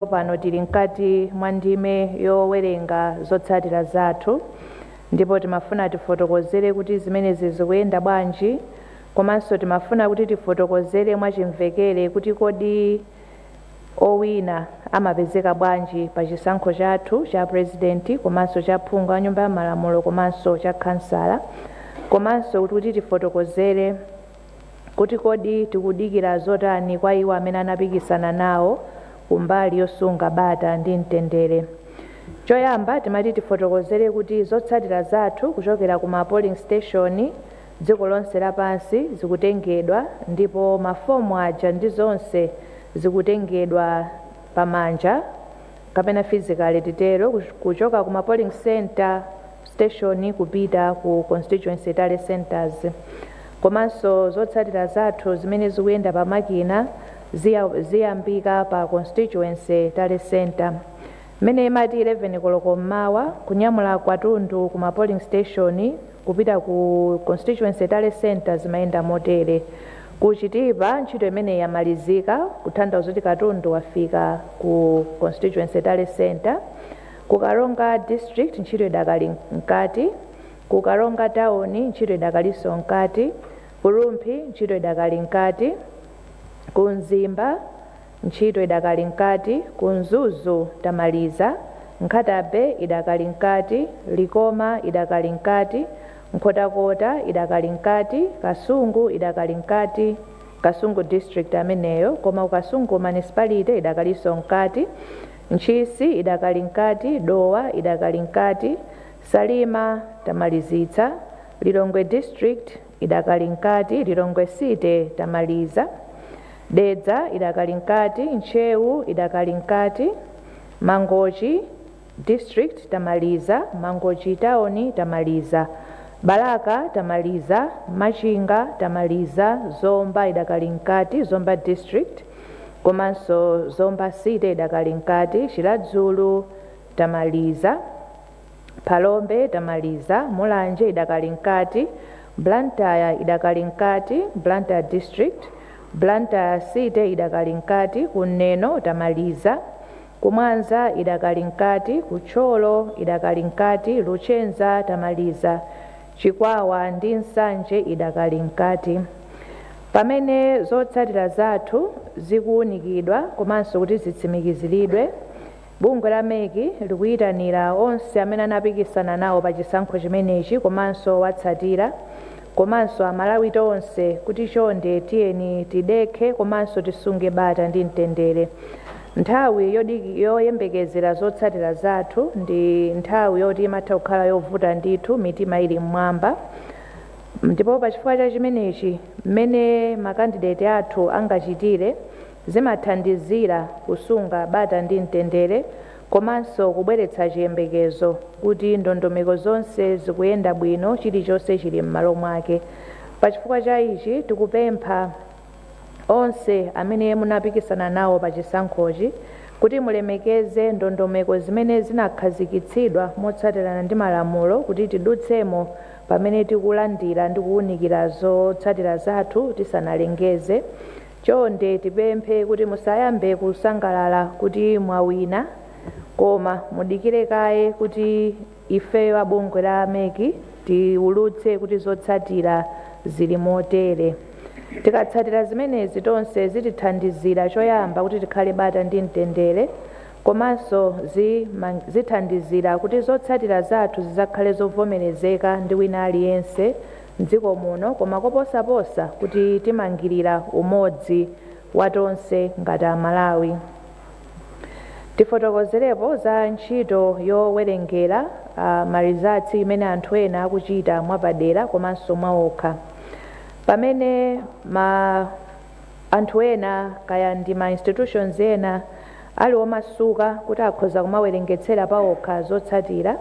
Pano tili mkati mwa ndime yowerenga zotsatira zathu ndipo timafuna tifotokozere kuti zimenezi zikuyenda bwanji, komanso timafuna kuti tifotokozere mwachimvekere kuti kodi owina amapezeka bwanji pa chisankho chathu cha president komanso cha phungu wa nyumba ya malamulo komanso cha kansala, komanso kuti tifotokozere kuti kodi tikudikira zotani kwa iwo amene anapikisana nawo kumbali yosunga bata ndi mtendere. Choyamba timati tifotokozere kuti zotsatira zathu kuchokera kuma polling station dziko lonse lapansi zikutengedwa ndipo mafomu aja ndi zonse zikutengedwa pamanja kapena physically titero kuchoka kuma polling center station kupita ku constituency tally centers. Komanso zotsatira zathu zimene zikuyenda pa makina ziyambika pa constituency tally center mene imati 11 koloko mmawa kunyamula katundu kuma polling station kupita ku constituency tally center zimayenda motere. Kuchitipa ntchito imene yamalizika kutanthauza kuti katundu wafika ku constituency tally center. Kukaronga district ntchito idakali mkati, kukaronga town ntchito idakalinso mkati, Kurumpi ntchito idakali mkati, kunzimba ntchito idakali mkati, kunzuzu tamaliza, Nkhatabe idakali mkati, Likoma idakali mkati, Nkhotakota idakali mkati, Kasungu idakali mkati, Kasungu district ameneyo, koma Kasungu municipality idakalinso mkati, Nchisi idakali mkati, Dowa idakali mkati, Salima tamalizitsa, Lilongwe district idakali mkati, Lilongwe city tamaliza, Dedza idakali mkati, Nchewu idakali mkati, Mangochi district tamaliza, Mangochi town tamaliza, Balaka tamaliza, Machinga tamaliza, Zomba idakali mkati, Zomba district, komanso Zomba city idakali mkati, Shiladzulu tamaliza, Palombe tamaliza, Mulanje idakali mkati, Blantyre idakali mkati, Blantyre district, Blantyre city idakali mkati, Kuneno tamaliza, Kumwanza idakali mkati, Kucholo idakali mkati, Luchenza tamaliza, Chikwawa ndi Nsanje idakali mkati. Pamene zotsatira zathu zikuunikidwa komanso kuti zitsimikiziridwe, bungwe la meki likuyitanira onse amene anapikisana nawo pa chisankho chimenechi komanso watsatira komanso amalawi tonse kuti chonde tiyeni tidekhe komanso tisunge bata ndi mtendere. Nthawi yoyembekezera zotsatira zathu ndi nthawi yoti imatha kukhala yovuta ndithu, mitima ili mmwamba, ndipo pachifukwa cha chimenechi mmene makandidate athu angachitire zimathandizira kusunga bata ndi mtendere komanso kubweretsa chiyembekezo kuti ndondomeko zonse zikuyenda bwino, chilichonse chili m'malo mwake. Pachifukwa cha ichi tikupempha onse amene munapikisana nawo pa chisankhochi kuti mulemekeze ndondomeko zimene zinakhazikitsidwa motsatirana ndi malamulo kuti tidutsemo pamene tikulandira ndi kuwunikira zotsatira zathu tisanalengeze. Chonde tipemphe kuti musayambe kusangalala kuti mwawina, koma mudikire kaye kuti ifeyo abungwe la meki tiwulutse kuti zotsatira zili motere. Tikatsatira zimenezi tonse zitithandizira choyamba kuti tikhale bata ndi mtendere, komanso zithandizira kuti zotsatira zathu zizakhale zovomerezeka ndi wina aliyense mdziko muno, koma koposaposa kuti timangirira umodzi wa tonse ngati Amalawi. Tifotokozerepo za ntchito yowerengera results imene anthu ena akuchita mwapadera komanso mwaokha. Pamene anthu ena kaya ndi ma institutions ena ali omasuka kuti akhoza kumawerengetsera paokha zotsatira,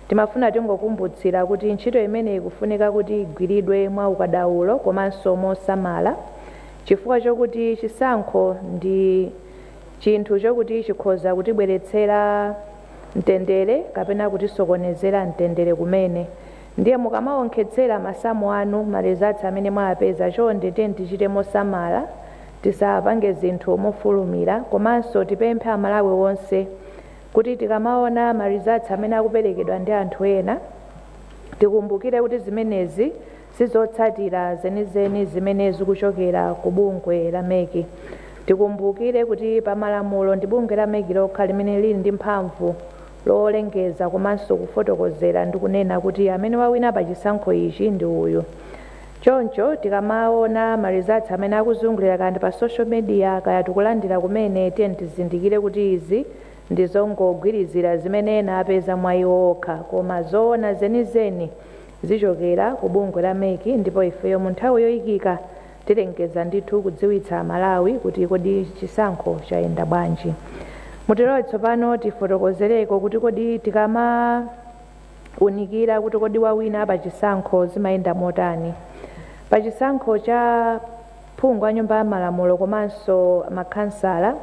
timafuna tingokumbutsira kuti ntchito imene ikufunika kuti igwiridwe mwa ukadaulo komanso mosamala, chifukwa chokuti chisankho ndi chinthu chokuti chikhoza kutibweretsera mtendere kapena kutisokonezera mtendere kumene. Ndiye mukamaonkhetsera masamu anu ma results amene mwapeza, chonde tichite mosamala tisapange zinthu mofulumira, komanso tipemphe Amalawi wonse kuti tikamaona ma results amene akuperekedwa ndi anthu ena tikumbukire kuti zimenezi sizotsatira zenizeni zimene zikuchokera ku bungwe la MEC. Tikumbukire kuti pamalamulo ndi bungwe la MEC lokha limene lili ndi mphamvu lolengeza komanso kufotokozera ndi kunena kuti amene wawina pa chisankho ichi ndi uyu. Choncho tikamaona ma results amene akuzungulira kandi pa social media kaya tikulandira kumene tiye tizindikire kuti izi ndizongogwirizira zimene ena apeza mwa iwo okha, koma zoona zenizeni zichokera ku bungwe la MEC, ndipo ifeyo mu nthawi yoyikika tilengeza ndithu kudziwitsa Malawi kuti kodi chisankho chayenda bwanji. Mutilole tsopano tifotokozereko kuti kodi tikamaunikira kuti kodi wawina pa chisankho zimayenda motani. Pa chisankho cha phungu a nyumba ya malamulo komanso makhansala,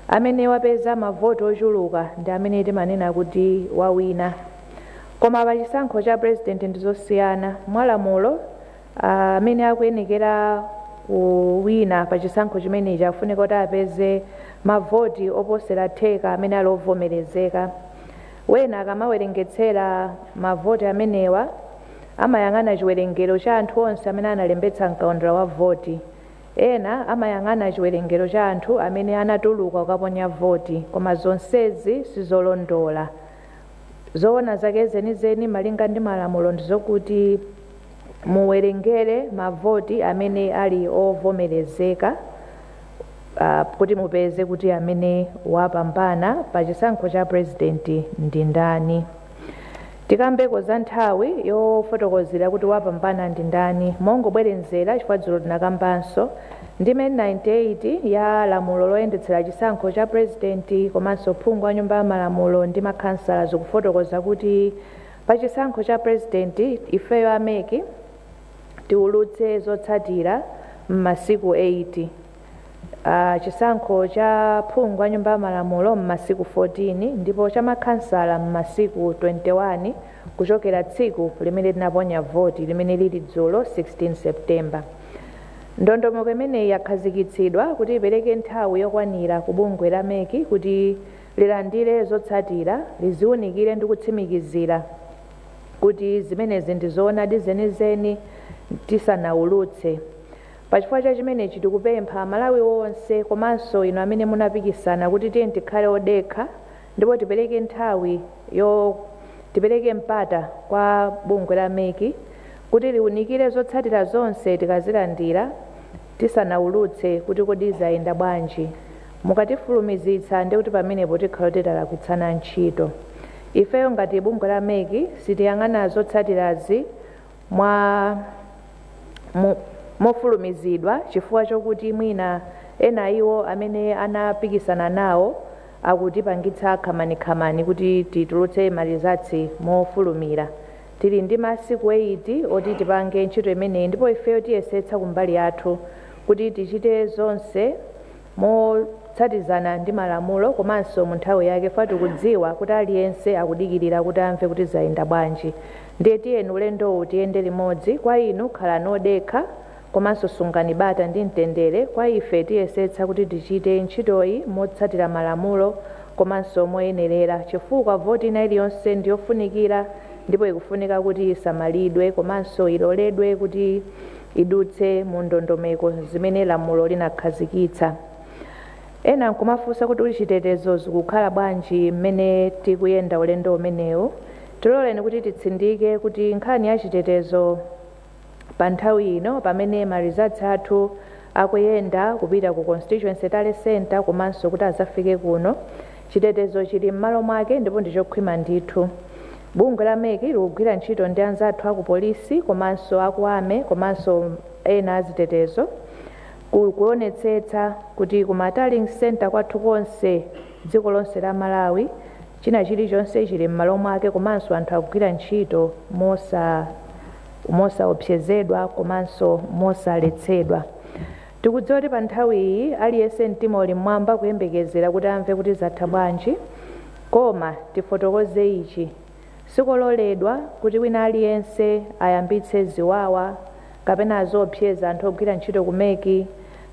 amene wapeza mavoti ochuluka ndi amene timanena kuti wawina. Koma pa chisankho cha president ndizosiyana. Mwalamulo amene akuyenekera kuwina pa chisankho chimenechi afunika kuti apeze mavoti oposera theka amene ali ovomerezeka. Wena akamawerengetsera mavoti amenewa amayang'ana chiwerengero cha anthu onse amene analembetsa mkaundula wa voti. Ena amayang'ana chiwerengero cha anthu amene anatuluka kukaponya voti, koma zonsezi sizolondola. Zoona zake zenizeni malinga ndi malamulo ndizokuti muwerengere mavoti amene ali ovomerezeka kuti mupeze kuti amene wapambana pa chisankho cha president ndi ndani. Tikambeko za nthawi yofotokozera kuti wapambana ndi ndani, mongobwerenzera chifukwa dzulo tinakambanso ndime 98 ya lamulo loyendetsera chisankho cha president komanso phungu a nyumba ya malamulo ndi makhansala zikufotokoza kuti pa chisankho cha president ifeyo a MEC tiwulutse zotsatira m'masiku 8. Chisankho cha phungu a nyumba ya malamulo m'masiku 14 ndipo cha makhansala m'masiku 21 kuchokera tsiku limene tinaponya voti limene lili dzulo 16 September. Ndondomeko imeneyi yakhazikitsidwa kuti ipereke nthawi yokwanira ku bungwe la MEC kuti lilandire zotsatira, liziwunikire ndi kutsimikizira kuti zimenezi ndizoonadi zenizeni tisanawulutse. Pachifukwa cha chimenechi tikupempha Amalawi wonse komanso inu amene munapikisana kuti tiye tikhale odekha ndipo tipereke nthawi tipereke mpata kwa bungwe la MEC kuti liwunikire zotsatira zonse tikazilandira tisanawulutse kuti kodi zayenda bwanji. Mukatifulumizitsa ndi kuti pamenepo tikhala titalakwitsana ntchito. Ifeyo ngati bungwe la MEC sitiyang'ana zotsatirazi mofulumizidwa chifukwa chokuti mwina ena iwo amene anapikisana nawo akutipangitsa khamani kuti titulutse ma results mofulumira. Tili ndi masiku 8 oti tipange ntchito imeneyi, ndipo ifeyo tiyesetsa kumbali yathu kuti tichite zonse motsatizana ndi malamulo komanso mu nthawi yake, fa tikudziwa kuti aliyense akudikirira kuti amve kuti zayenda bwanji. Ndiye tiyeni ulendowu tiyende limodzi. Kwa inu khalani odekha komanso sungani bata ndi mtendere. Kwa ife tiyesetsa kuti tichite ntchitoyi motsatira malamulo komanso moyenerera, chifukwa voti ina iliyonse ndiyofunikira ndipo ikufunika kuti isamalidwe komanso iloledwe kuti idutse mu ndondomeko zimene lamulo linakhazikitsa. Ena nkumafunsa kuti uli chitetezo zikukhala bwanji mmene tikuyenda ulendo umenewu. Tiloleni kuti titsindike kuti nkhani ya chitetezo pa nthawi ino pamene ma results athu akuyenda kupita ku constituency tale center komanso kuti azafike kuno, chitetezo chili m'malo mwake ndipo ndichokhwima ndithu. Bungwe la MEC likugwira ntchito ndi anzathu aku polisi komanso aku ame komanso ena azitetezo kuonetsetsa kuti ku tallying center kwathu konse dziko lonse la Malawi china chilichonse chili m'malo mwake komanso anthu akugwira ntchito mosaopsezedwa komanso mosaletsedwa. Tikudziwa kuti pa nthawi iyi aliyense mtima uli mmwamba kuyembekezera kuti amve kuti zatha bwanji, koma tifotokoze ichi: sikololedwa kuti wina aliyense ayambitse ziwawa kapena azopseza anthu ogwira ntchito ku MEC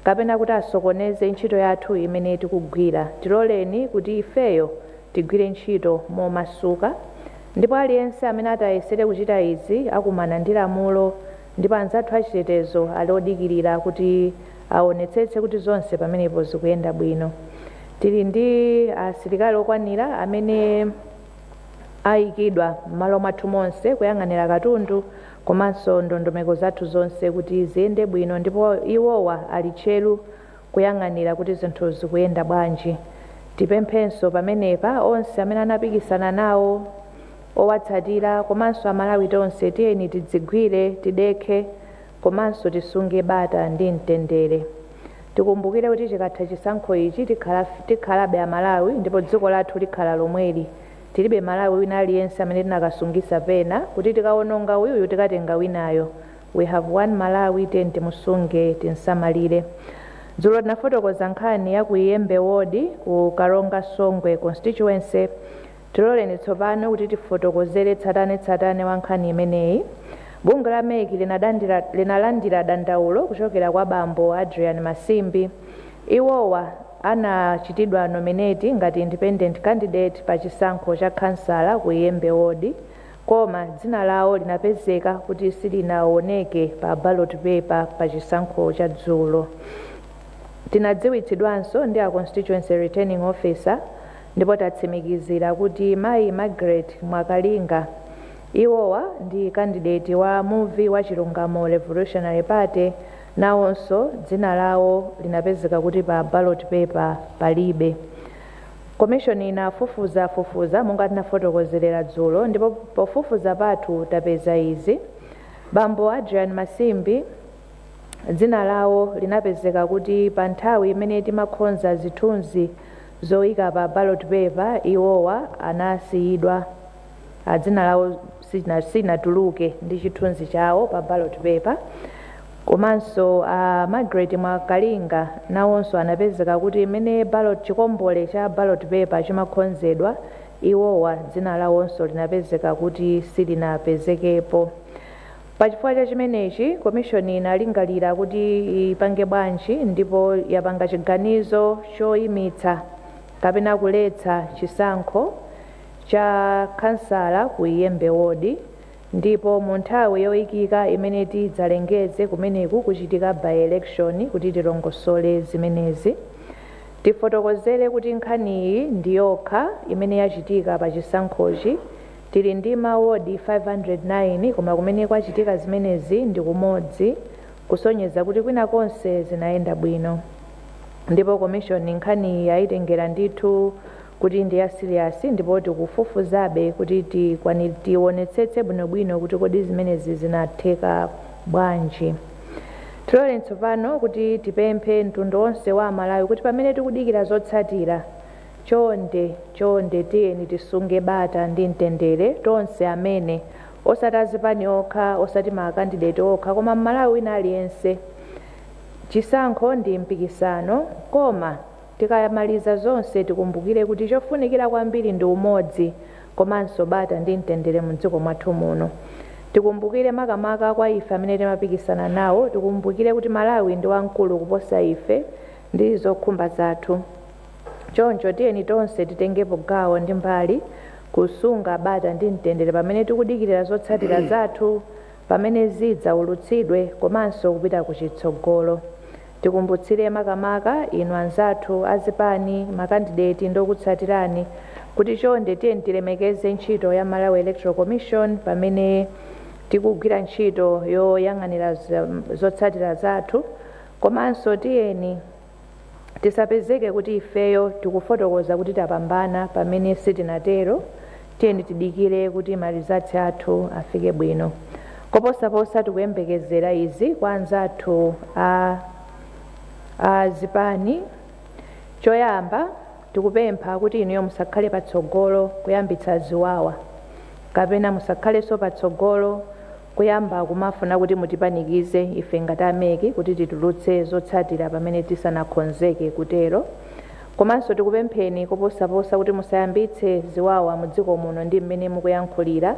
kapena kuti asokoneze ntchito yathu imene tikugwira. Tiloleni kuti ifeyo tigwire ntchito momasuka, ndipo aliyense amene atayesere kuchita izi akumana ndi lamulo, ndipo anzathu achitetezo ali odikirira kuti aonetsetse kuti zonse pamenepo zikuyenda bwino. Tili ndi asilikali okwanira amene ayikidwa m'malo mwathu monse kuyang'anira katundu komanso ndondomeko zathu zonse kuti ziyende bwino, ndipo iwowa ali tcheru kuyang'anira kuti zinthu zikuyenda bwanji. Tipemphenso pamenepa onse amene anapikisana nawo, owatsatira komanso Amalawi tonse, tiyeni tidzigwire, tidekhe komanso tisunge bata ndi mtendere. Tikumbukire kuti chikatha chisankho ichi tikhalabe Amalawi, ndipo dziko lathu likhala lomweli. Tilibe Malawi wina aliyense amene tinakasungisa pena kuti tikawononga uyuyu tikatenga winayo. We have one Malawi, tiyeni timusunge, tinsamalire. Dzulo tinafotokoza nkhani ya ku Wayamba ward ku Karonga Songwe constituency. Tiloleni tsopano kuti tifotokozere tsatane wa nkhani imeneyi. Bunge la MEC linalandira dandaulo kuchokera kwa bambo Adrian Masimbi. Iwowa anachitidwa nominate ngati independent candidate pa chisankho cha kansala ku Wayamba ward, koma dzina lawo linapezeka kuti silinaoneke pa ballot paper pa chisankho cha dzulo. Tinadziwitsidwanso ndi a constituency returning officer, ndipo tatsimikizira kuti Mayi Margaret Mwakalinga, iwowa ndi candidate wa movie wa Chilungamo Revolutionary Party, nawonso dzina lawo linapezeka kuti pa ballot paper palibe. Commission inafufuza monga tinafotokozerera dzulo, ndipo pofufuza pathu tapeza izi. Bambo Adrian Masimbi dzina lawo linapezeka kuti pa nthawi imene timakhonza zithunzi zoyika pa ballot paper, iwowa anasiyidwa, dzina lawo sinatuluke ndi chithunzi chawo pa ballot paper. Komanso Margaret Mwakalinga nawonso anapezeka kuti imene chikombole cha ballot paper chimakhonzedwa, iwowa dzina lawonso linapezeka kuti silinapezekepo. Pachifukwa cha chimenechi, komishoni inalingalira kuti ipange bwanji, ndipo yapanga chiganizo choyimitsa kapena kuletsa chisankho cha kansala ku Wayamba ward, ndipo mu nthawi yoyikika imene tidzalengeze kumeneku kuchitika by election kuti tilongosole zimenezi. Tifotokozere kuti nkhaniyi ndi yokha imene yachitika pa chisankhochi. Tili ndi mawodi 509 koma kumene kwachitika zimenezi ndi kumodzi, kusonyeza kuti kwina konse zinayenda bwino. Ndipo komishoni nkhani yayitengera ndithu kuti ndi ya serious, ndipo tikufufuzabe kuti tionetsetse bwinobwino kuti kodi zimenezi zinatheka bwanji. Tiloleni tsopano kuti tipemphe mtundu wonse wa Malawi kuti pamene tikudikira zotsatira, chonde tiyeni tisunge bata ndi mtendere tonse amene, osati azipani okha, osati makandidate okha, koma Malawi wina aliyense. Chisankho ndi mpikisano, koma tikayamaliza zonse tikumbukire kuti chofunikira kwambiri ndi umodzi komanso bata ndi mtendere mu dziko mwathu muno. Tikumbukire makamaka kwa ife amene timapikisana nawo, tikumbukire kuti Malawi ndi wamkulu kuposa ife ndi zokhumba zathu. Choncho tiyeni tonse titengepo gawo ndi mbali kusunga bata ndi mtendere pamene tikudikirira zotsatira zathu, pamene zidzaulutsidwe komanso kupita kuchitsogolo. Tikumbutsire makamaka inu anzathu azipani, makandidate ndokutsatirani, kuti chonde tiyeni tilemekeze ntchito ya Malawi Electoral Commission pamene tikugwira ntchito yoyang'anira zotsatira zathu, komanso tiyeni tisapezeke kuti ifeyo tikufotokoza kuti tapambana pamene sitinatero. Tiyeni tidikire kuti marizatsi athu afike bwino. Koposaposa tikuyembekezera izi kwa anzathu azipani. Choyamba tikupempha kuti inuyo musakhale patsogolo kuyambitsa ziwawa, kapena musakhalenso patsogolo kuyamba kumafuna kuti mutipanikize ife ngati ameki kuti titulutse zotsatira pamene tisanakhonzeke kutero. Komanso tikupempheni koposaposa kuti musayambitse ziwawa mu dziko muno ndi mmene mukuyankhulira.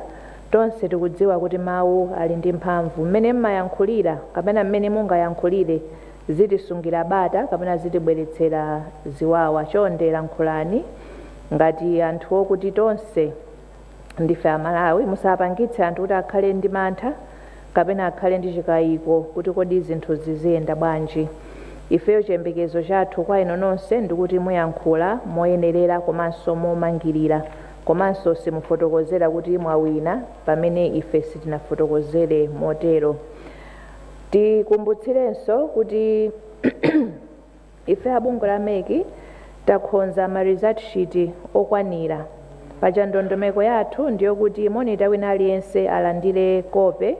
Tonse tikudziwa kuti mawu ali ndi mphamvu. Mmene mmayankhulira kapena mmene mungayankhulire zitisungira bata kapena zitibweretsera ziwawa. Chonde lankhulani ngati anthu okuti tonse ndife Amalawi, musapangitse anthu kuti akhale ndi mantha kapena akhale ndi chikayiko kuti kodi zinthu ziziyenda bwanji. Ifeyo chiyembekezo chathu kwa inu nonse ndikuti muyankhula moyenerera komanso momangirira, komanso simufotokozera kuti mwawina pamene ife sitinafotokozere motero. Tikumbutsirenso kuti ife abungwe la MEC takhonza ma result sheet okwanira. Paja ndondomeko yathu ndiyo kuti monitor wina aliyense alandire kope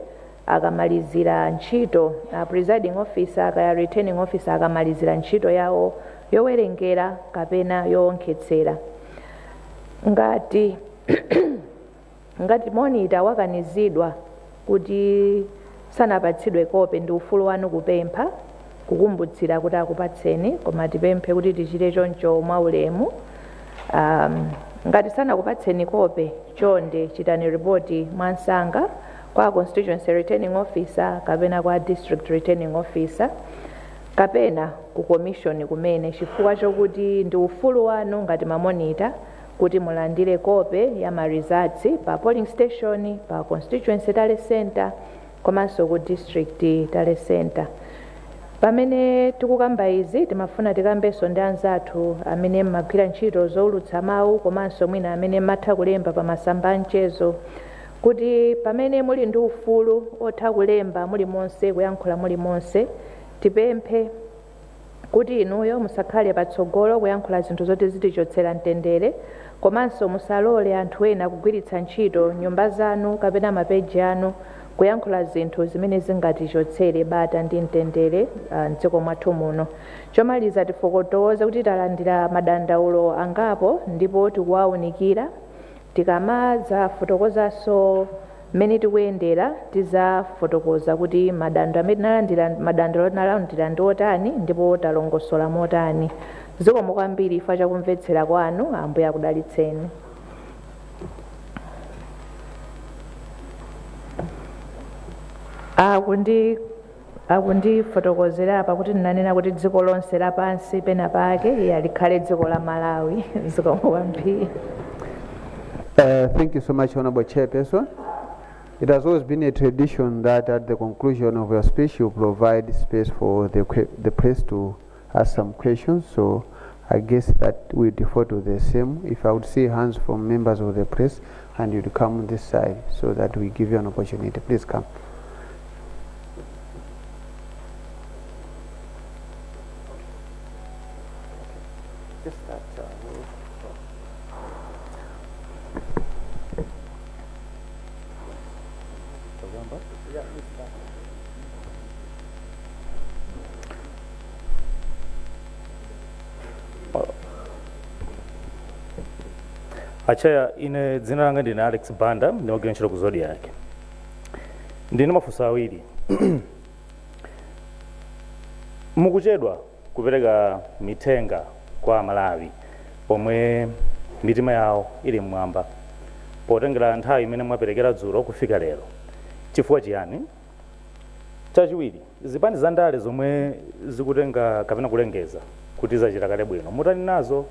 akamalizira ntchito, presiding officer kaya returning officer akamalizira ntchito yawo yowerengera kapena yowonkhetsera. Ngati monitor wakanizidwa kuti sanapatsidwe kope, ndi ufulu wanu kupempha kukumbutsira kuti akupatseni, koma tipemphe kuti tichite choncho mwaulemu. Ngati sanakupatseni kope, chonde chitani report mwansanga kwa constituency returning officer kapena kwa district returning officer kapena ku commission kumene, chifukwa chokuti ndi ufulu wanu ngati mamonita kuti mulandire kope ya ma results pa polling station, pa constituency tale center komanso ku district tale center. Pamene tikukamba izi timafuna tikambenso ndi anzathu amene mmagwira ntchito zowulutsa mawu komanso mwina amene matha kulemba pa masamba amchezo, kuti pamene muli ndi ufulu otha kulemba muli monse, kuyankhula muli monse, tipemphe kuti inuyo musakhale patsogolo kuyankhula zinthu zoti zitichotsera mtendere, komanso musalole anthu ena kugwiritsa ntchito nyumba zanu kapena mapeji anu kuyankhula zinthu zimene zingatichotsere bata ndi mtendere mdziko mwathu muno. Chomaliza tifotokoze kuti talandira madandaulo angapo ndipo tikuwawunikira. Tikamadza fotokozanso mmene tikuyendera tizafotokoza kuti madandaulo tinalandira ndi otani ndipo talongosola motani. Zikomo kwambiri chifukwa chakumvetsera kwanu. Ambuye akudalitseni. Akundifotokozera apa kuti ndinanena kuti dziko lonse lapansi pena pake likhale dziko la Malawi. Zikomo kwambiri. Thank you so much, Honorable Chairperson. It has always been a tradition that at the conclusion of your speech you provide space for the press to ask some questions. So I guess that we default to the same. If I would see hands from members of the press and you'd come on this side so that we give you an opportunity. Please come. Just that. Achaya ine dzina langa ndine Alex Banda, ndimagwira ntchito ku Zodiac. Ndine mafunso awiri. Mukuchedwa kupereka mitenga kwa Malawi pomwe mitima yawo ili mmwamba potengera nthawi imene mwaperekera dzulo kufika lero. Chifukwa chiyani? Chachiwiri, zipani za ndale zomwe zikutenga kapena kulengeza kuti zachita kale bwino mutani nazo,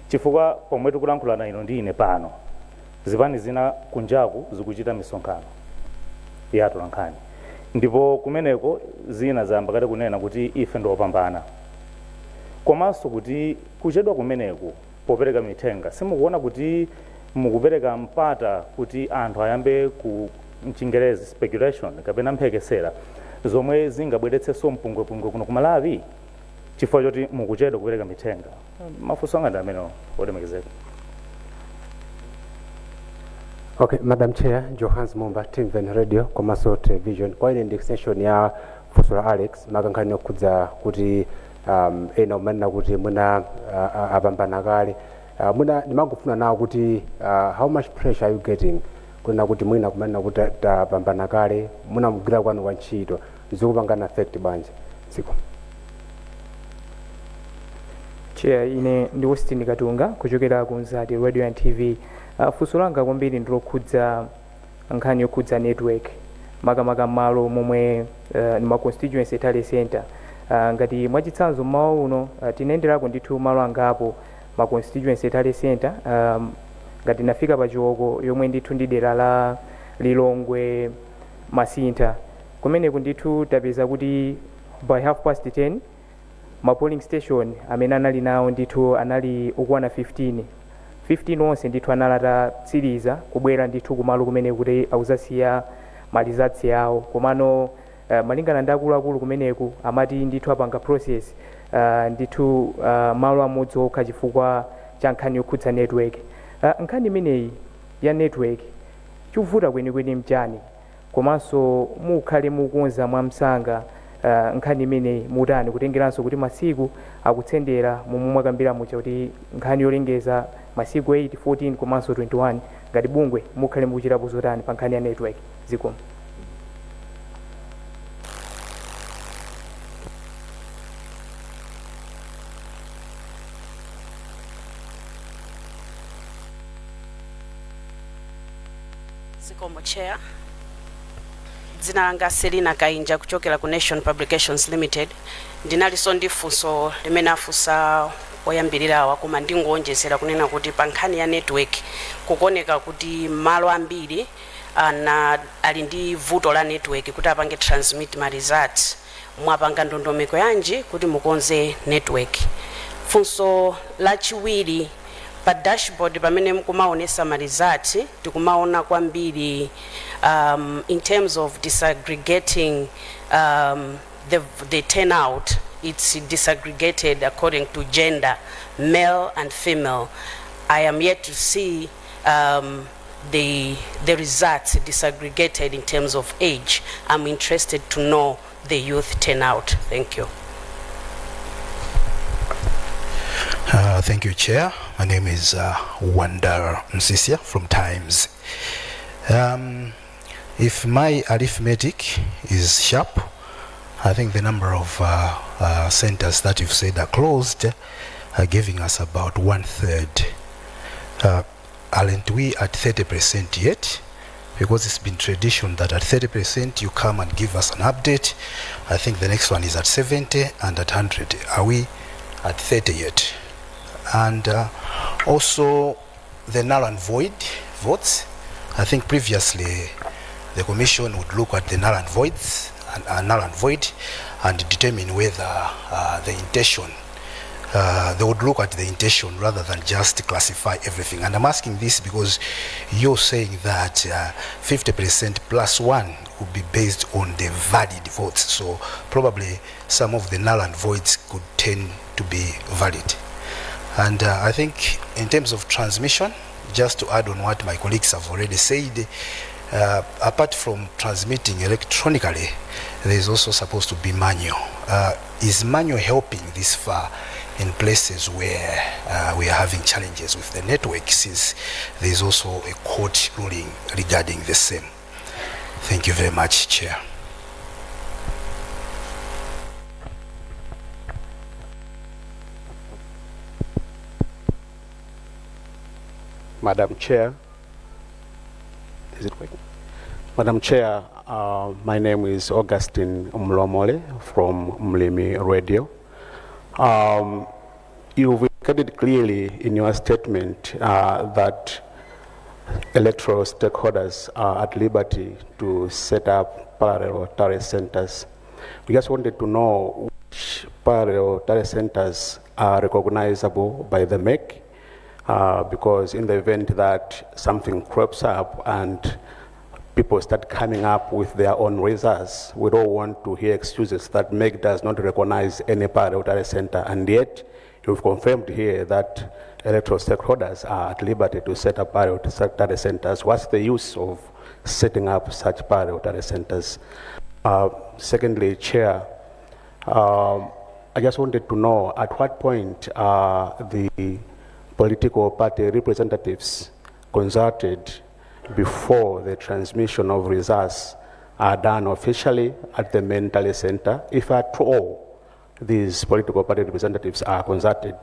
chifukwa pomwe tikulankhulana ino ndi ine pano zipani zina kunjaku zikuchita misonkhano ya atolankhani, ndipo kumeneko zina zayamba kale kunena kuti ife ndiopambana. Komanso kuti kuchedwa kumeneku popereka mitenga simukuona kuti mukupereka mpata kuti anthu ayambe ku mchingerezi speculation kapena mphekesera zomwe zingabweretsenso mpungwepungwe kuno ku Malawi chifukwa choti mukuchedwa kupereka mitenga. Mafunso anga ndi amene olemekezeka. Okay, Madam Chair, Johans Mumba, TVN Radio, komanso television. Kwa ine ndi extension ya funso la Alex makankhani okudza kuti ena umanena kuti muna apambana kale. Muna ndimangofuna nawo kuti how much pressure are you getting kuna kuti mwina kumanena kuti tapambana kale muna mugwira kwanu kwa ntchito zikupangana affect banje dziko. Chair, ine ndi Austin Katunga kuchokera ku Nzati Radio and TV. Funso langa kwambiri ndilokhudza nkhani yokhudza network makamaka malo momwe ni ma constituency tale center ngati mwachitsanzo mmawa uno tinayenderako ndithu malo angapo ma constituency tale center ngati nafika pa Chiwoko yomwe ndithu ndi dera la Lilongwe Masintha kumeneku ndithu tapeza kuti by 10:30 ma polling station amene anali nawo ndithu anali okwana 15 onse ndithu analata tsiriza kubwera ndithu kumalo kumene kuti auzasiya malizatsi yawo komano malingana ndi akuluakulu kumeneku amati ndithu apanga process ndithu malo amodzi okha chifukwa cha nkhani yokhudza network. Nkhani imeneyi ya network chikuvuta kwenikweni mchani komanso mukhale mukonza mwamsanga nkhani imeneyi mutani kutengeranso kuti masiku akutsendera momwe mwakambira mucha kuti nkhani yolengeza masiku 8, 14 komanso 21 ngati bungwe mukhale mukuchitapo zotani pa nkhani ya network zikomo. Zikomo Chair. Dzina langa Selina Kainja kuchokera ku Nation Publications Limited. Ndinaliso ndi funso limene afunsa oyambirirawa koma ndingonjezera kunena kuti pa nkhani ya network kukoneka kuti malo ambiri ali ndi vuto la network kuti apange transmit ma results. Mwapanga ndondomeko yanji kuti mukonze network. Funso lachiwiri pa dashboard pamene mukumaonesa ma results tikumaona kwambiri in terms of disaggregating the turnout. It's disaggregated according to gender, male and female. I am yet to see the results disaggregated in terms of age. I'm interested to know the youth turnout. Thank you. Thank you, Chair. My name is Wanda Msisia from Times. If my arithmetic is sharp, I think the number of centers that you've said are closed are giving us about 1/3. Aren't we at 30% yet? Because it's been tradition that at 30% you come and give us an update. I think the next one is at 70 and at 100. Are we at 30 yet? And also the null and void votes. I think previously the commission would look at the null and voids and null and void and determine whether the intention, they would look at the intention rather than just classify everything. And I'm asking this because you're saying that 50% plus 1 would be based on the valid votes. So probably some of the null and voids could tend to be valid. And I think in terms of transmission, just to add on what my colleagues have already said, apart from transmitting electronically, there is also supposed to be manual. Is manual helping this far in places where we are having challenges with the network, since there is also a court ruling regarding the same? Thank you very much, Chair. Madam Chair, is it working? Madam Chair, my name is Augustine Mlomole from Mlimi Radio. You've indicated clearly in your statement that electoral stakeholders are at liberty to set up parallel tally centers. We just wanted to know which parallel tally centers are recognizable by the MEC. Because in the event that something crops up and people start coming up with their own results, we don't want to hear excuses that MEC does not recognize any parallel tally center, and yet you've confirmed here that electoral stakeholders are at liberty to set up parallel tally centers. What's the use of setting up such parallel tally centers? Secondly, Chair, I just wanted to know at what point the political party representatives consulted before the transmission of results are done officially at the main tally center, if at all these political party representatives are consulted,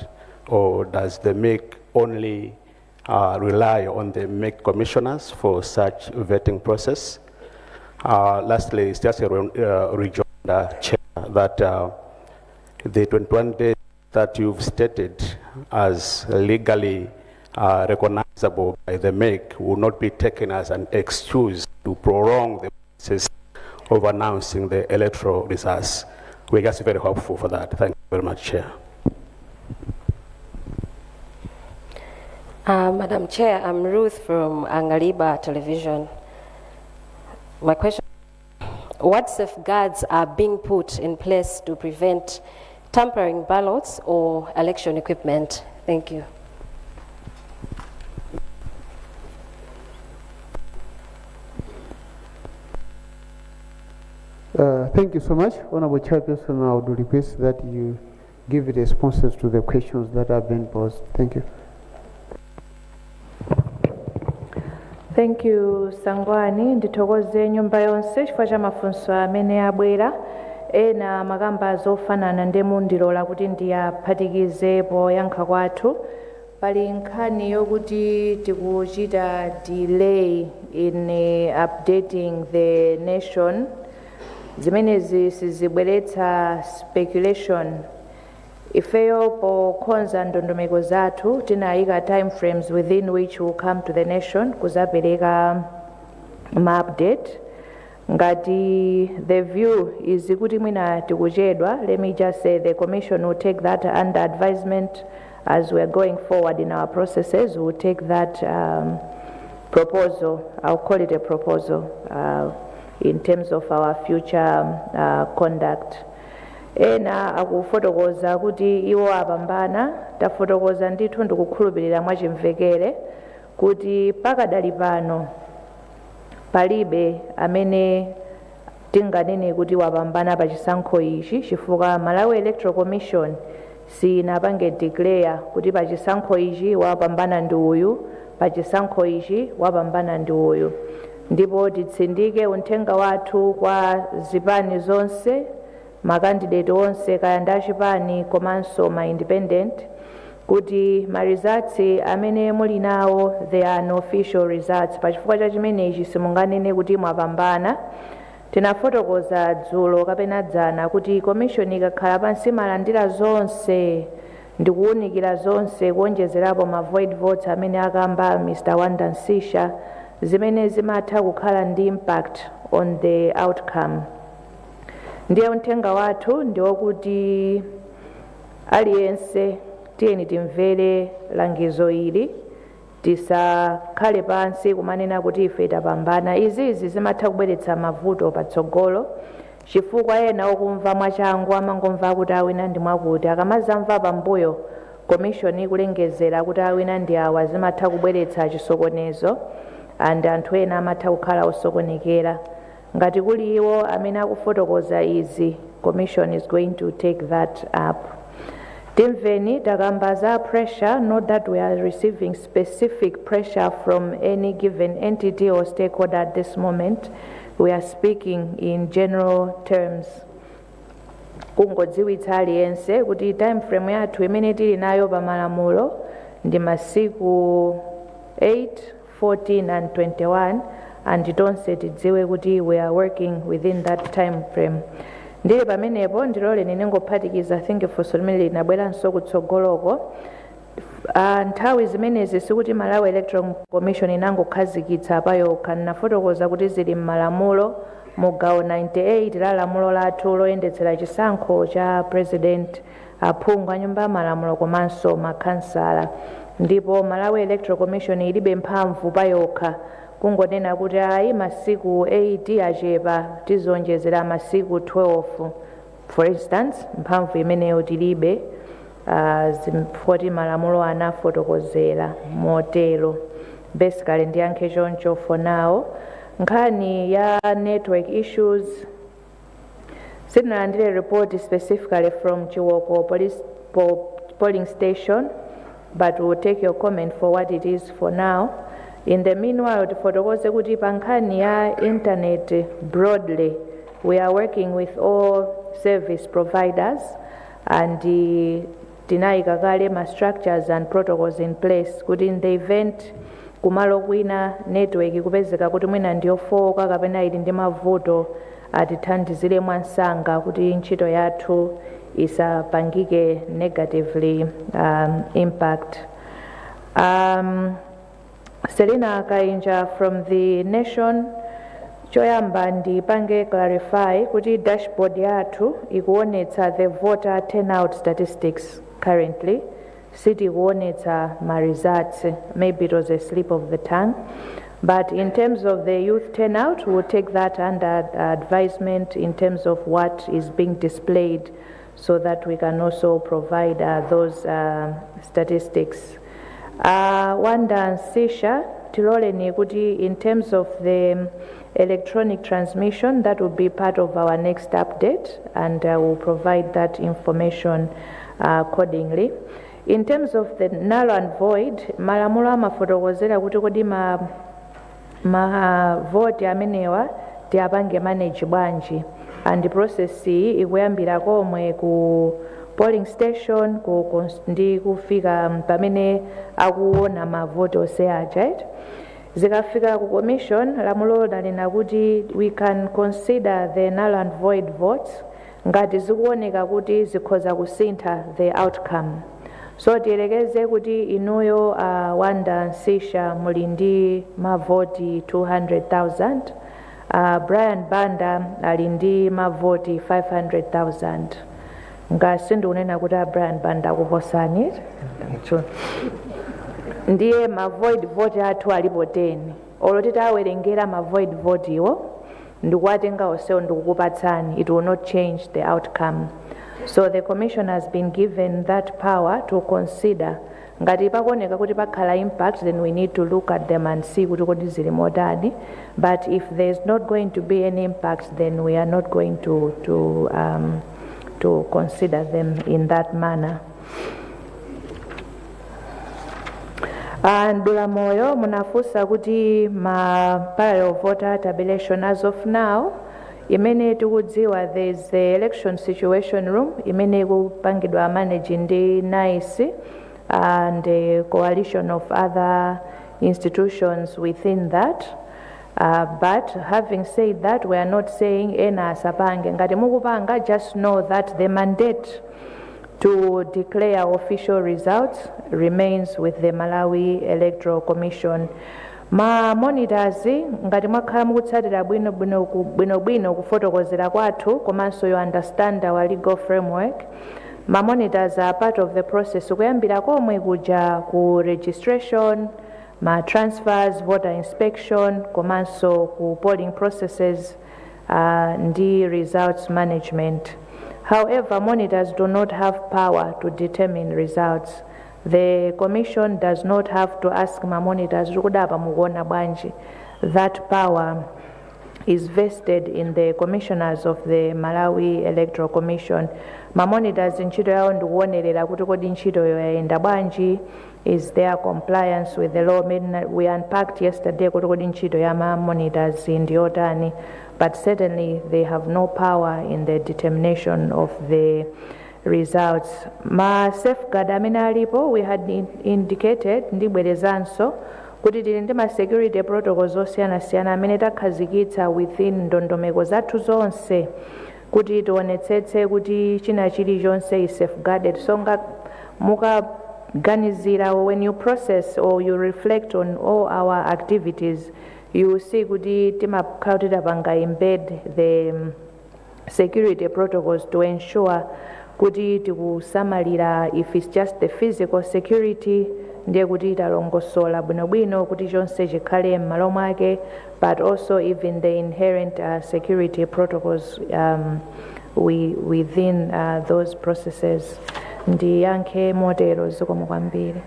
or does the MEC only rely on the MEC commissioners for such vetting process? Lastly, it's just a rejoinder, Chair, that the 21 days that you've stated as legally recognizable by the MEC will not be taken as an excuse to prolong the process of announcing the electoral results. We're just very hopeful for that. Thank you very much, Chair. Madam Chair, I'm Ruth from Angaliba Television. My question, what safeguards are being put in place to prevent tampering ballots or election equipment? Thank you. Thank you so much. Honorable Chairperson, I would request that you give responses to the questions that have been posed. Thank you. Thank you Sangwani, ndithokoze nyumba yonse chifukwa cha mafunso amene abwera. Ena makamba zofanana ndemu ndilola kuti ndiyaphatikize poyankha kwathu. Pali nkhani yokuti tikuchita delay in updating the nation. Zimenezi sizibweretsa speculation. Ifeyo pokhonza ndondomeko zathu tinayika time frames within which will come to the nation kuzapereka ma update. Ngati the view is kuti mwina tikuchedwa, let me just say the commission will take that under advisement as we are going forward in our processes. We will take that proposal, I'll call it a proposal, in terms of our future conduct. Ena akufotokoza kuti iwo apambana, tafotokoza ndithu ndikukhulupirira mwachimvekere kuti pakadali pano palibe amene tinganene kuti wapambana pa chisankho ichi chifukwa Malawi Electoral Commission sinapange declare kuti pa chisankho ichi wapambana ndi uyu, pa chisankho ichi wapambana ndi uyu. Ndipo titsindike uthenga wathu kwa zipani zonse, makandidate onse kaya ndi achipani komanso ma independent, kuti ma results amene muli nawo they are unofficial results. Pachifukwa cha chimenechi simunganene kuti mwapambana. Tinafotokoza dzulo kapena dzana kuti commission ikakhala pansi malandira zonse ndikuwunikira zonse kuonjezerapo ma void votes amene akamba Mr. Wanda Nsisha, zimene zimatha kukhala ndi impact on the outcome. Ndiye uthenga wathu ndiwokuti aliyense tiyeni timvere langizo ili, tisakhale pansi kumanena kuti ife tapambana. Izi zimatha kubweretsa mavuto patsogolo chifukwa ena okumva mwachangu amangomva kuti awina ndi mwakuti, akamazamva pambuyo commission ikulengezera kuti awina ndi awa zimatha kubweretsa chisokonezo and anthu ena amatha kukhala osokonekera. Ngati kuli iwo amene akufotokoza izi, commission is going to take that up. Timveni takamba za pressure, not that we are receiving specific pressure from any given entity or stakeholder at this moment. We are speaking in general terms. Kungodziwitsa aliyense kuti time frame yathu imene tili nayo pa malamulo ndi masiku 8, 14 and 21, and tonse tidziwe kuti we are working within that time frame. Ndili pamenepo ndilole ninengophatikiza think funso limene linabweranso kutsogoloko. Nthawi zimenezi sikuti Malawi Electoral Commission inangokhazikitsa payokha, nafotokoza kuti zili m'malamulo mugawo 98 la lamulo lathu loyendetsera chisankho cha president, aphungu a nyumba ya malamulo komanso makhansala. Ndipo Malawi Electoral Commission ilibe mphamvu payokha kungonena kuti ayi masiku 8 achepa tizonjezera masiku 12 for instance. Mphamvu imeneyo tilibe, zimfoti malamulo anafotokozera motero. Basically ndiyankhe choncho for now. Nkhani ya network issues sitinalandire report specifically from Chiwoko polling station, but we'll take your comment for what it is for now. In the meanwhile, tifotokoze kuti pa nkhani ya internet broadly, we are working with all service providers and tinayika kale ma structures and protocols in place kuti in the event kumalo kwina network kupezeka kuti mwina ndiyofoka kapena ili ndi mavuto atithandizire mwansanga kuti ntchito yathu isapangike negatively impact. Selina Kainja from the Nation. Choyamba ndipange clarify kuti dashboard yathu ikuonetsa the voter turnout statistics currently. City kuonetsa ma results, maybe it was a slip of the tongue. But in terms of the youth turnout, we'll take that under advisement in terms of what is being displayed so that we can also provide those statistics. Wanda Sisha, Tirole Nikuti, in terms of the electronic transmission, that will be part of our next update, and we'll provide that information accordingly. In terms of the null and void, malamulo amafotokozera kuti kodi ma vote amenewa tiapange manage bwanji, and the process ikuyambira komwe ku polling station ndi kufika pamene akuona ma vote ose aja. Zikafika ku commission, lamulo lanena kuti we can consider the null and void votes ngati zikuoneka kuti zikhoza kusintha the outcome. So tiyerekeze kuti inuyo Wanda Nsisha muli ndi mavoti 200,000, Brian Banda ali ndi mavoti 500,000. Ngasi ndikunena kuti Brian Banda kuposani ndiye mavoid vote athu alipo 10. Oloti tawerengera mavoid vote iwo ndikuwatenga onsewo ndikukupatsani, it will not change the outcome. So the commission has been given that power to consider ngati pakuoneka kuti pakhala impact, then we need to look at them and see kuti kodi zili motani. But if there's not going to be any impact, then we are not going to consider them in that manner. And Dulamoyo munafusa kuti ma parallel voter tabulation as of now imene tikudziwa there's the election situation room imene kupangidwa manage ndi NICE and a coalition of other institutions within that. But having said that, we are not saying ena asapange. Ngati mukupanga, just know that the mandate to declare official results remains with the Malawi Electoral Commission. Ma monitors ngati mwakhala mukutsatira bwino kufotokozera kwathu komanso you understand our legal framework. Ma monitors are part of the process kuyambira komwe kuja ku registration, ma transfers, voter inspection, komanso ku polling processes ndi results management. However, monitors do not have power to determine results. The commission does not have to ask ma monitors kudapa mukuona bwanji. That power is vested in the commissioners of the Malawi Electoral Commission. Ma monitors ntchito yawo ndikuonerera kuti kodi ntchito yoyenda bwanji, is there compliance with the law. We unpacked yesterday kuti kodi ntchito ya ma monitors ndiyotani, but certainly they have no power in the determination of the results. Ma safeguard amene alipo, we had indicated ndibwerezanso kuti tili ndi ma security protocols osiyanasiyana amene takhazikitsa within ndondomeko zathu zonse kuti tionetsetse kuti china chilichonse is safeguarded. So mukaganizira, when you process or you reflect on all our activities, you will see kuti timakhala kuti tapanga embed the security protocols to ensure kuti tikusamalira, if it's just the physical security ndiye kuti talongosola bwinobwino kuti chonse chikhale m'malo mwake, but also even the inherent security protocols within those processes. Ndiyankhe motero zikomo kwambiri.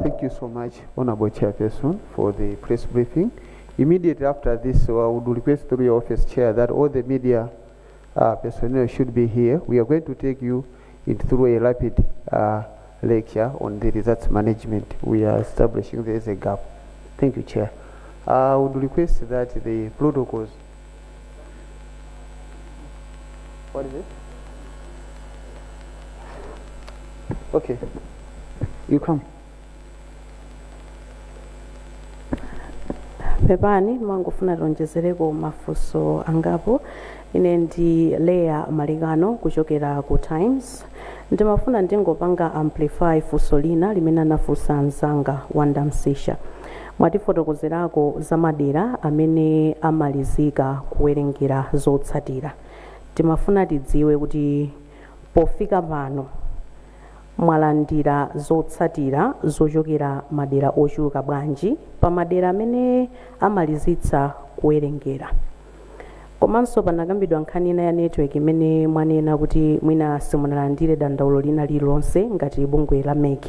Thank you so much, Honorable Chairperson, for the press briefing. Immediately after this, I would request through your office chair that all the media personnel should be here. We are going to take you through a rapid lecture on the results management. We are establishing there is a gap. Thank you, Chair. I would request that the protocols. What is it? Okay. You come. pepani mangofuna tionjezereko mafunso angapo. Ine ndi Leya Malikano kuchokera ku Times. Ndimafuna ndingopanga amplify funso lina limene anafunsa mzanga Wanda Msisha. Mwatifotokozerako za madera amene amalizika kuwerengera zotsatira. Timafuna tidziwe kuti pofika pano mwalandira zotsatira zochokera madera ochuluka bwanji pa madera amene amalizitsa kuwerengera. Komanso panakambidwa nkhani ina ya network imene mwanena kuti mwina simunalandire dandaulo lina lililonse ngati bungwe la MEC,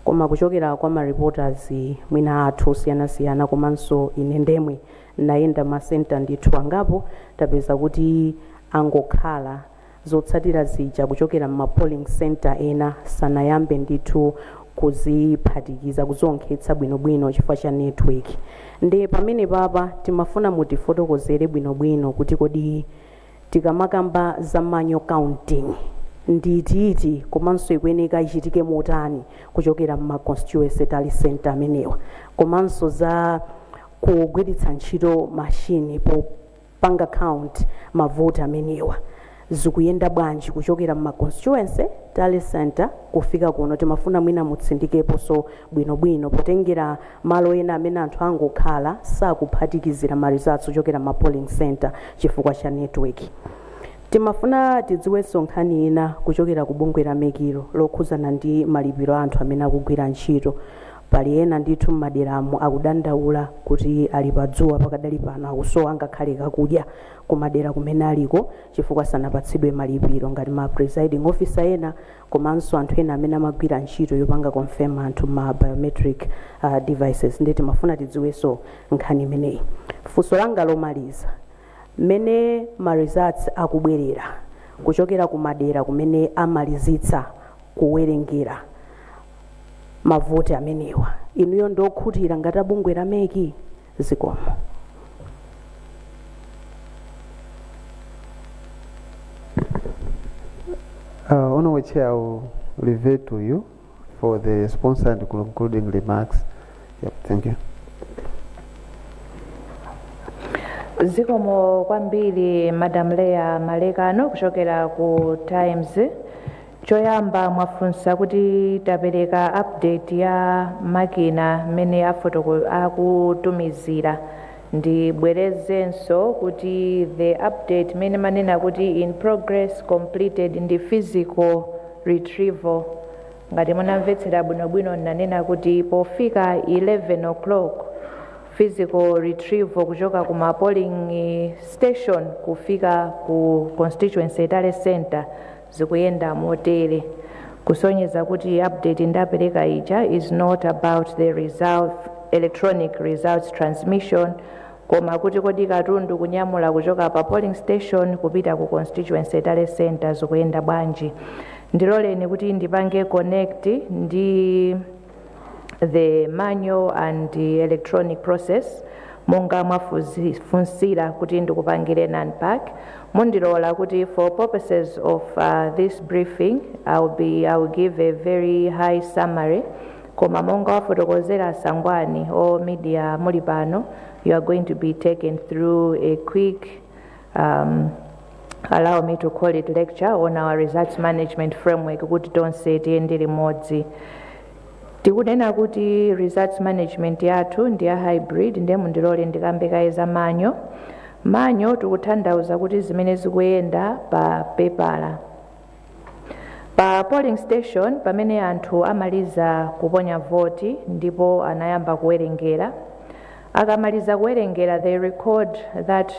koma kuchokera kwa ma reporters mwina athu osiyanasiyana komanso ine ndemwe nayenda masenta ndithu angapo tapeza kuti angokhala zotsatira zija kuchokera ma polling center ena sanayambe ndithu kuziphatikiza kuzonkhetsa bwinobwino chifukwa cha network. Ndi pamene papa timafuna mutifotokozere bwinobwino kuti kodi tikamakamba za manual counting ndititi komanso ikuyeneka ichitike motani kuchokera ma constituency tally center amenewa, komanso za kugwiritsa ntchito machine popanga count mavoti amenewa zikuyenda bwanji kuchokera ma constituency tally center kufika kuno. Timafuna mwina mutsindikepo so bwinobwino potengera malo ena amene anthu angokhala sakuphatikizira ma results kuchokera ma polling center chifukwa cha network. Timafuna tidziwenso nkhani ina kuchokera ku bungwe la MEC lokhuzana ndi malipiro anthu amene akugwira ntchito. Pali ena ndithu m'maderamo akudandaula kuti ali padzuwa pakadali pano akusowa ngakhale kakudya kumadera kumene aliko chifukwa sanapatsidwe malipiro ngati ma presiding officer ena komanso anthu ena amene amagwira ntchito yopanga confirm anthu ma biometric devices. Ndi timafuna tidziwenso nkhani imeneyi. Funso langa lomaliza, mmene ma results akubwerera kuchokera kumadera kumene amalizitsa kuwerengera mavoti amenewa, inuyo ndokhutira ngati bungwe la MEC zikomo. Honorable Chair, I will revert to you for the response and concluding remarks. Yep, thank you. Zikomo kwambiri Madam Leya Malikano kuchokera ku Times. Choyamba mwafunsa kuti tapereka update ya makina mene akutumizira. Ndibwerezenso kuti the update mene manena kuti in progress completed in the physical retrieval. Ngati munamvetsera bwinobwino nanena kuti pofika 11 o'clock physical retrieval kuchoka kuma polling station kufika ku constituency tally center zikuyenda motere, kusonyeza kuti update ndapereka ija is not about the result electronic results transmission, koma kuti kodi katundu kunyamula kuchoka pa polling station kupita ku constituency tally center zikuyenda bwanji. Ndiloleni kuti ndipange connect ndi the manual and the electronic process monga mwafunsira kuti ndikupangire unpack. Mundilola kuti for purposes of this briefing I will give a very high summary, koma monga wafotokozera sangwani or media muli pano, you are going to be taken through a quick allow me to call it lecture on our results management framework kuti tonse tiyende limodzi. Tikunena kuti results management yathu ndi ya hybrid, ndiye mundilole ndikambekaiza manyo tikutanthauza kuti zimene zikuyenda pa pepala. Pa polling station pamene anthu amaliza kuponya voti ndipo anayamba kuwerengera. Akamaliza kuwerengera, they record that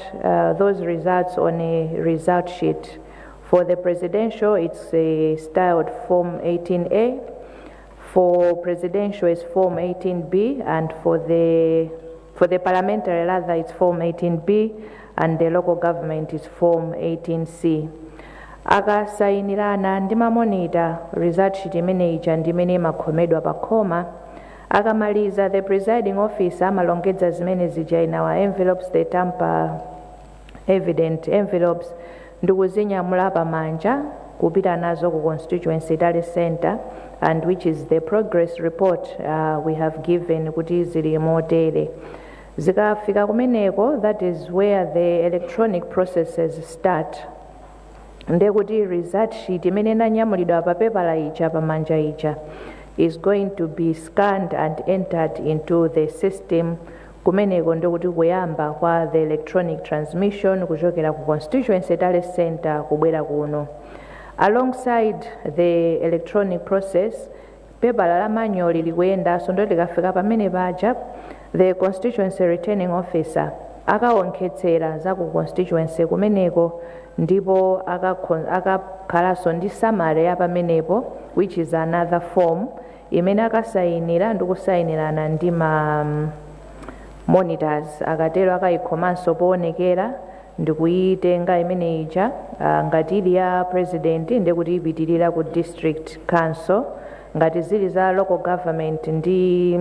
those results on a result sheet. For the presidential it's styled form 18A, for presidential it's form 18B, and for the parliamentary rather it's form 18B, and the local government is form 18C. Akasayinirana ndi mamonita result sheet imene ija ndimene makhomedwa pa khoma. Akamaliza, the presiding officer amalongedza zimene zija in our envelopes, the tamper evident envelopes, ndikuzinyamula pamanja kupita nazo ku constituency tally center, and which is the progress report we have given kuti zili motere. zikafika kumeneko, that is where the electronic processes start. Ndekuti result sheet imene inanyamulidwa pa paper ija pamanja ija is going to be scanned and entered into the system. Kumeneko ndekuti kuyamba kwa the electronic transmission kuchokera ku constituency tale center kubwera kuno. Alongside the electronic process, paper la manual likuyenda, so ndo likafika pamene paja the constituency returning officer akaonkhetsera za ku constituency kumeneko, ndipo akakhalaso ndi summary ya pamenepo, which is another form imene akasayinira ndi kusayinirana ndi ma monitors, akatero akayikhomanso poonekera ndikuyitenga imene ija ngati ili ya president ndekuti ipitirira ku district council, ngati zili za local government ndi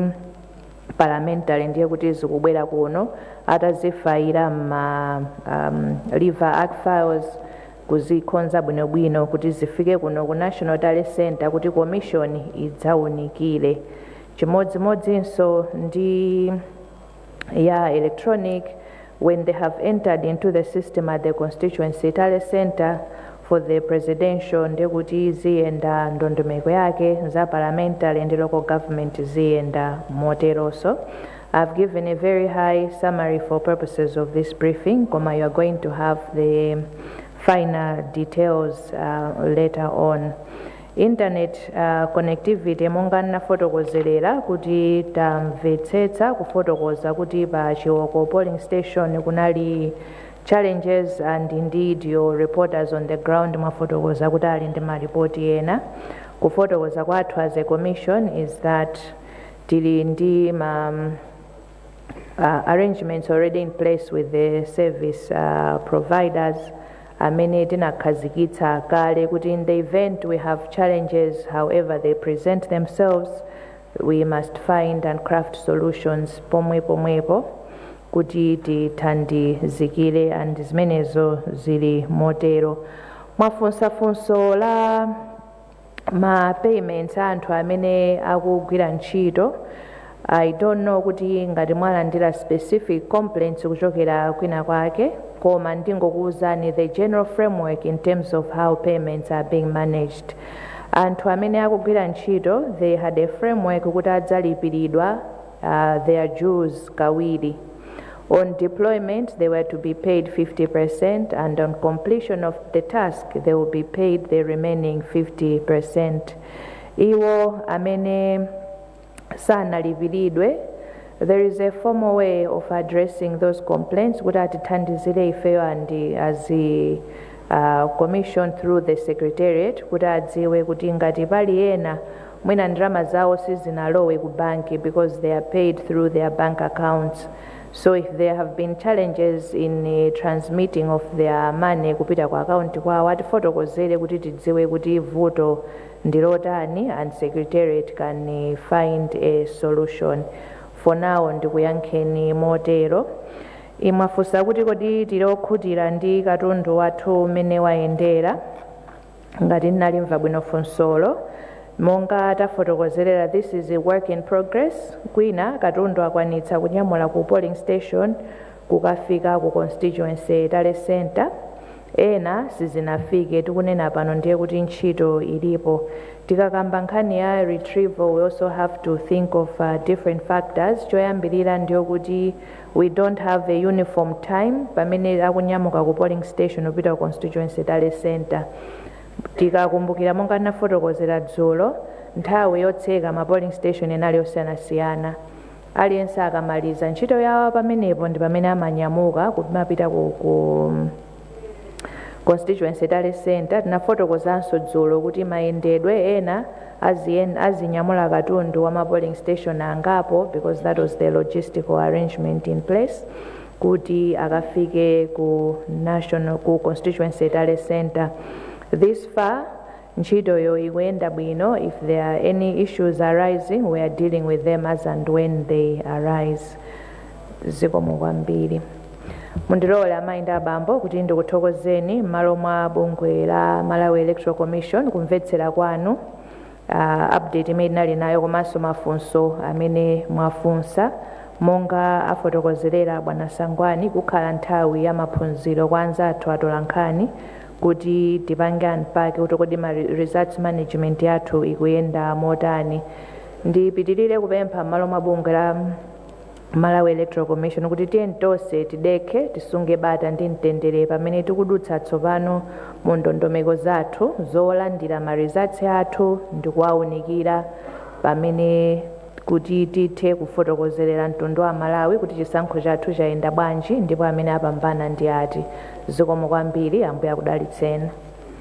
parliamentary ndiye kuti zikubwera kuno atazifayira ma liver act files kuzikonza bwinobwino kuti zifike kuno ku National Tally Center kuti commission idzaunikire. Chimodzimodzinso ndi ya electronic, when they have entered into the system at the constituency tally center for the presidential ndekuti ziyenda ndondomeko yake, za parliamentary and local government ziyenda moteroso. I've given a very high summary for purposes of this briefing, koma you are going to have the finer details later on. Internet connectivity monga nafotokozerera kuti tamvetsetsa kufotokoza kuti pa Chiwoko polling station kunali challenges, and indeed your reporters on the ground mafotokoza kuti ali ndi maripoti ena. Kufotokoza kwathu as a commission is that tili ndi arrangements already in place with the service providers amene tinakhazikitsa kale kuti in the event we have challenges, however they present themselves, we must find and craft solutions pomwepo kuti tithandizikire, and zimenezo zili motero. Mwafunsafunso la ma payments anthu amene akugwira ntchito, I don't know kuti ngati mwalandira specific complaints kuchokera kwina kwake, koma ndingokuwuzani the general framework in terms of how payments are being managed. Anthu amene akugwira ntchito, they had a framework kuti adzalipiridwa their dues kawiri. On deployment, they were to be paid 50%, and on completion of the task, they will be paid the remaining 50%. Iwo amene sanalipiridwe, there is a formal way of addressing those complaints kuti atithandizire ifeyo and as a commission through the secretariat kuti adziwe kuti ngati pali ena mwina ndalama zawo sizinalowe ku banki because they are paid through their bank accounts. So if there have been challenges in transmitting of their money kupita kwa account kwawo, atifotokozere kuti tidziwe kuti vuto ndilotani, and secretariat can find a solution. For now ndikuyankheni motero. Imwafunsa kuti kodi tilokhutira ndi katundu wathu umene wayendera, ngati ndinalimva bwino funsolo. Monga tafotokozerera, this is a work in progress. Kwina katundu akwanitsa kunyamula ku polling station kukafika ku constituency tally center, ena sizinafike. Tikunena pano ndiye kuti ntchito ilipo. Tikakamba nkhani ya retrieval, we also have to think of different factors. Choyambirira ndiyo kuti we don't have a uniform time pamene akunyamuka ku polling station upita ku constituency tally center. Tikakumbukira monga nafotokozera dzulo, nthawi yotseka ma polling station enali yosiyanasiyana. Aliyense akamaliza ntchito yawo pamenepo ndi pamene amanyamuka kumapita ku constituency tally center. Tinafotokozanso dzulo kuti mayendedwe ena azinyamula katundu wa ma polling station angapo, because that was the logistical arrangement in place, kuti akafike ku constituency tally center. This far, ntchito yo ikuyenda bwino. If there are any issues arising, we are dealing with them as and when they arise. Zikomo kwambiri. Mundilole amayi abambo kuti ndikuthokozeni m'malo mwa bungwe la Malawi Electoral Commission kumvetsera kwanu update imene nali nayo komanso mafunso amene mwafunsa. monga afotokozerera bwana Sangwani kukhala nthawi ya maphunziro kwa anzathu atolankhani kuti tipange unpack kuti kodi ma results management yathu ikuyenda motani. Ndipitirire kupempha m'malo mwa bungwe la Malawi Electoral Commission kuti tiyeni tonse tidekhe tisunge bata ndi mtendere pamene tikudutsa tsopano mu ndondomeko zathu zolandira ma results athu ndi kuwaunikira pamene kuti tithe kufotokozerera mtundu wa Malawi kuti chisankho chathu chayenda bwanji ndipo amene apambana ndi ati. Zikomo kwambiri, Ambuye akudalitseni.